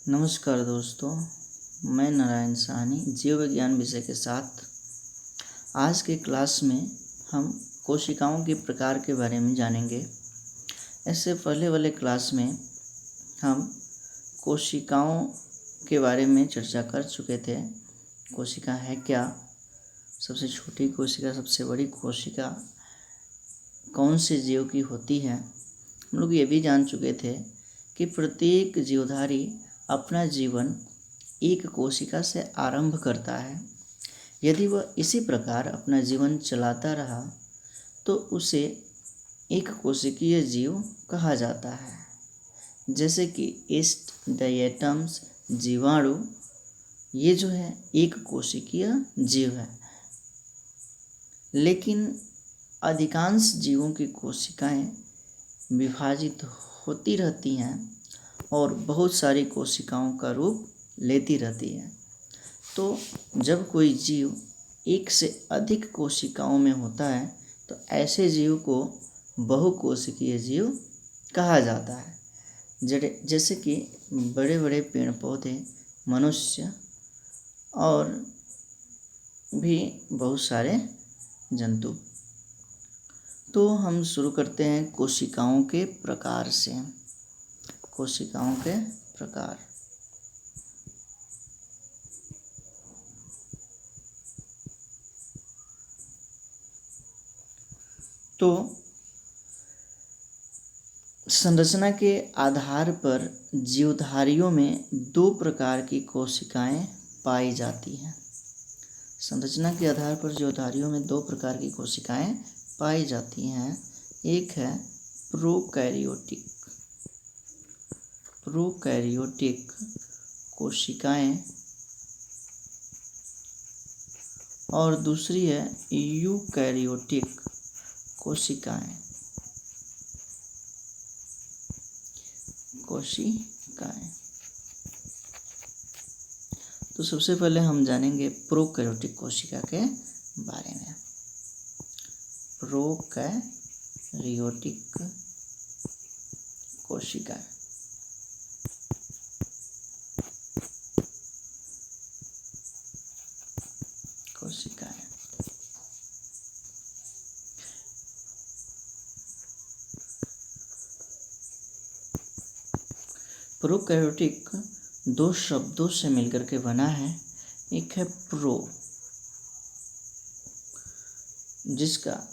नमस्कार दोस्तों, मैं नारायण साहनी जीव विज्ञान विषय के साथ आज के क्लास में हम कोशिकाओं के प्रकार के बारे में जानेंगे। इससे पहले वाले क्लास में हम कोशिकाओं के बारे में चर्चा कर चुके थे। कोशिका है क्या, सबसे छोटी कोशिका, सबसे बड़ी कोशिका कौन से जीव की होती है। हम लोग ये भी जान चुके थे कि प्रत्येक जीवधारी अपना जीवन एक कोशिका से आरंभ करता है। यदि वह इसी प्रकार अपना जीवन चलाता रहा तो उसे एक कोशिकीय जीव कहा जाता है। जैसे कि ईस्ट, डायटम्स, जीवाणु, ये जो है एक कोशिकीय जीव है। लेकिन अधिकांश जीवों की कोशिकाएं विभाजित होती रहती हैं और बहुत सारी कोशिकाओं का रूप लेती रहती है। तो जब कोई जीव एक से अधिक कोशिकाओं में होता है तो ऐसे जीव को बहुकोशिकीय जीव कहा जाता है। जैसे कि बड़े बड़े पेड़ पौधे, मनुष्य और भी बहुत सारे जंतु। तो हम शुरू करते हैं कोशिकाओं के प्रकार से। कोशिकाओं के प्रकार। तो संरचना के आधार पर जीवधारियों में दो प्रकार की कोशिकाएं पाई जाती हैं। संरचना के आधार पर जीवधारियों में दो प्रकार की कोशिकाएं पाई जाती हैं। एक है प्रोकैरियोटिक कोशिकाएं और दूसरी है यूकैरियोटिक कोशिकाएं। तो सबसे पहले हम जानेंगे प्रोकैरियोटिक कोशिका के बारे में। प्रोकैरियोटिक कोशिका प्रोकैरियोटिक दो शब्दों से मिलकर के बना है। एक है प्रो, जिसका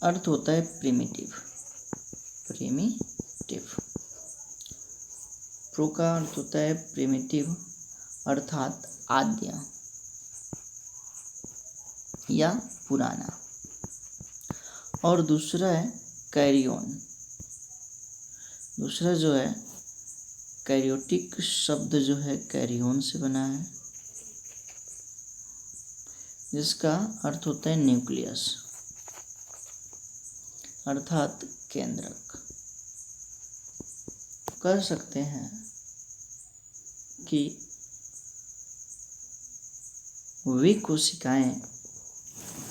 अर्थ होता है प्रिमिटिव। प्रो का अर्थ होता है प्रिमिटिव, अर्थात आद्य या पुराना। और दूसरा है कैरियन। दूसरा जो है कैरियोटिक शब्द जो है कैरियन से बना है, जिसका अर्थ होता है न्यूक्लियस, अर्थात केंद्रक। कह सकते हैं कि वे कोशिकाएं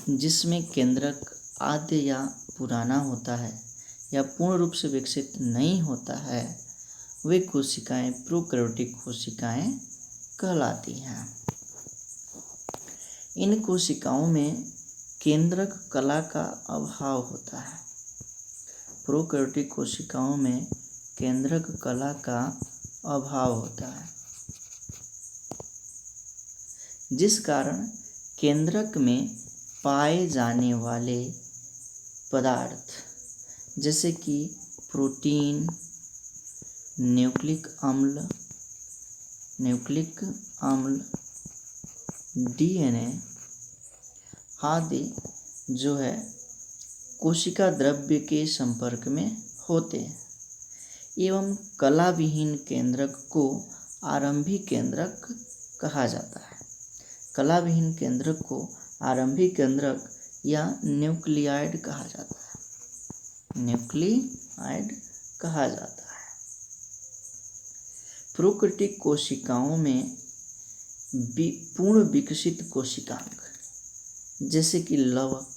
जिसमें केंद्रक आद्य या पुराना होता है या पूर्ण रूप से विकसित नहीं होता है, वे कोशिकाएं प्रोकैरियोटिक कोशिकाएं कहलाती हैं। इन कोशिकाओं में केंद्रक कला का अभाव होता है। प्रोकैरियोटिक कोशिकाओं में केंद्रक कला का अभाव होता है, जिस कारण केंद्रक में पाए जाने वाले पदार्थ जैसे कि प्रोटीन, न्यूक्लिक अम्ल, डीएनए आदि जो है कोशिका द्रव्य के संपर्क में होते हैं एवं कला विहीन केंद्रक को आरंभिक केंद्रक कहा जाता है। कला विहीन केंद्रक को आरंभिक केंद्रक या न्यूक्लियाइड कहा जाता है। प्रोकैरियोटिक कोशिकाओं में पूर्ण विकसित कोशिकांग जैसे कि लवक,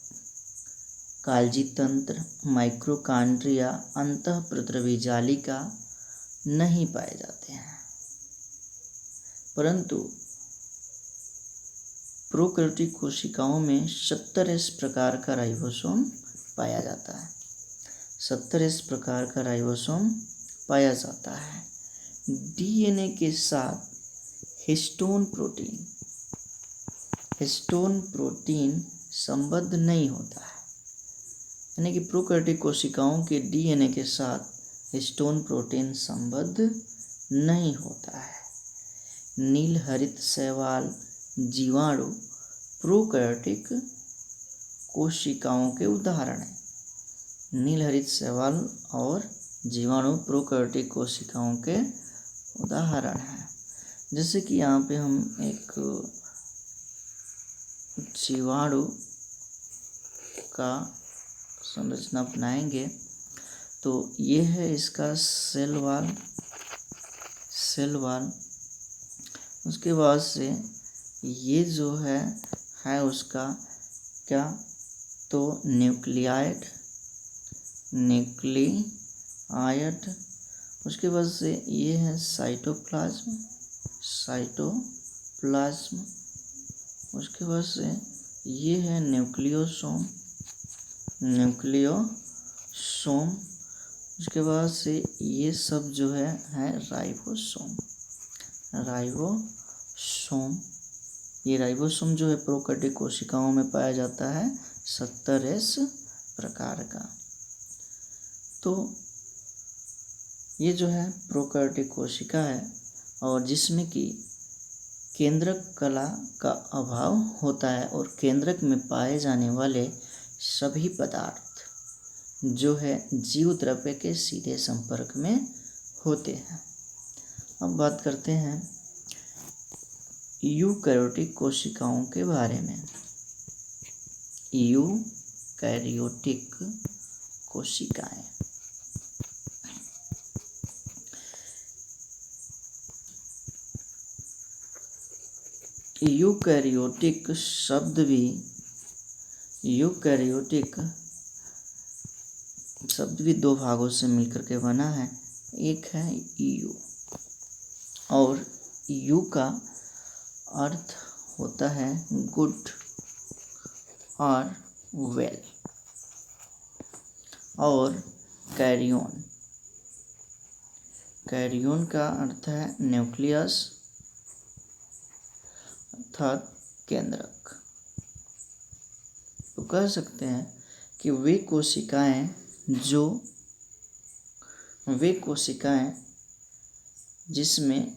काल्जी तंत्र, माइक्रोकांड्रिया, अंतःप्रद्रवी जालिका, नहीं पाए जाते हैं, परंतु प्रोकैरियोटिक कोशिकाओं में 70 इस प्रकार का राइबोसोम पाया जाता है। 70 इस प्रकार का राइबोसोम पाया जाता है। डीएनए के साथ हिस्टोन प्रोटीन संबद्ध नहीं होता है, यानी कि प्रोकैरियोटिक कोशिकाओं के डीएनए के साथ हिस्टोन प्रोटीन संबद्ध नहीं होता है। नील हरित शैवाल जीवाणु प्रोकैरियोटिक कोशिकाओं के उदाहरण हैं। नील हरित शैवाल और जीवाणु प्रोकैरियोटिक कोशिकाओं के उदाहरण हैं। जैसे कि यहाँ पे हम एक जीवाणु का संरचना बनाएंगे, तो ये है इसका सेल वॉल। उसके बाद से ये जो है उसका क्या, तो न्यूक्लियाइड। उसके बाद से ये है साइटोप्लाज्म। उसके बाद से ये है न्यूक्लियोसोम। उसके बाद से ये सब जो है राइबोसोम। ये राइबोसोम जो है प्रोकैरियोटिक कोशिकाओं में पाया जाता है 70 इस प्रकार का। तो ये जो है प्रोकैरियोटिक कोशिका है, और जिसमें कि केंद्रक कला का अभाव होता है, और केंद्रक में पाए जाने वाले सभी पदार्थ जो है जीव द्रव्य के सीधे संपर्क में होते हैं। अब बात करते हैं यूकैरियोटिक कोशिकाओं के बारे में। यूकैरियोटिक कोशिकाएं यूकैरियोटिक शब्द भी दो भागों से मिलकर के बना है। एक है यू, और यू का अर्थ होता है गुड और वेल, और कैरियन का अर्थ है न्यूक्लियस अर्थात केंद्रक। तो कह सकते हैं कि वे कोशिकाएं जिसमें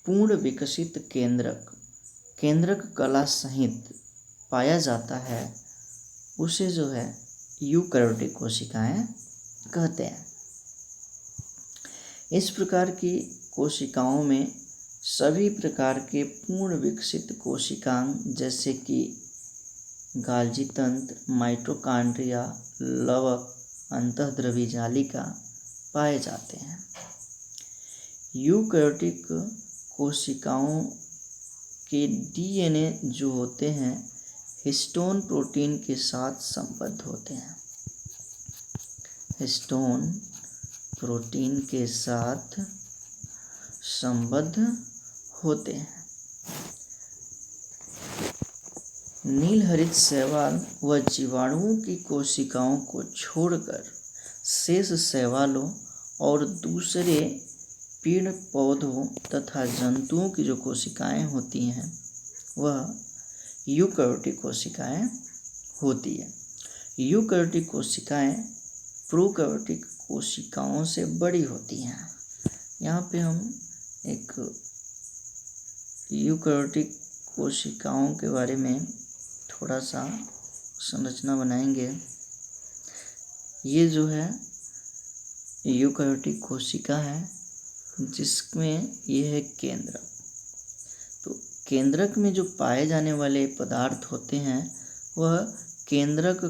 पूर्ण विकसित केंद्रक कला सहित पाया जाता है, उसे जो है यूकैरियोटिक कोशिकाएं कहते हैं। इस प्रकार की कोशिकाओं में सभी प्रकार के पूर्ण विकसित कोशिकांग जैसे कि गाल्जी तंत्र, माइटोकॉन्ड्रिया, लवक, अंतःद्रवी जालिका पाए जाते हैं। यूकैरियोटिक कोशिकाओं के डीएनए जो होते हैं हिस्टोन प्रोटीन के साथ संबद्ध होते हैं। हिस्टोन प्रोटीन के साथ संबद्ध होते हैं। नील हरित शैवाल व जीवाणुओं की कोशिकाओं को छोड़कर शेष शैवालों और दूसरे पेड़ पौधों तथा जंतुओं की जो कोशिकाएं होती हैं वह यूकैरियोटिक कोशिकाएं होती है। यूकैरियोटिक कोशिकाएं प्रोकैरियोटिक कोशिकाओं से बड़ी होती हैं। यहाँ पे हम एक यूकैरियोटिक कोशिकाओं के बारे में थोड़ा सा संरचना बनाएंगे। ये जो है यूकैरियोटिक कोशिका है, जिसमें ये है केंद्रक। तो केंद्रक में जो पाए जाने वाले पदार्थ होते हैं वह केंद्रक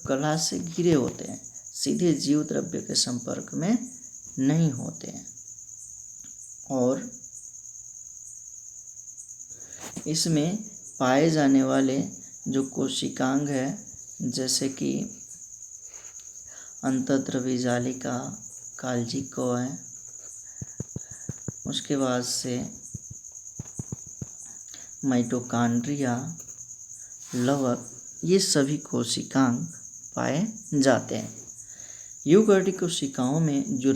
कला से घिरे होते हैं, सीधे जीव द्रव्य के संपर्क में नहीं होते हैं। और इसमें पाए जाने वाले जो कोशिकांग है जैसे कि अंतःद्रव्य जालिका, काल्जी कोय, उसके बाद से माइटोकॉन्ड्रिया, लवक, ये सभी कोशिकांग पाए जाते हैं। यूकैरियोटिक कोशिकाओं में जो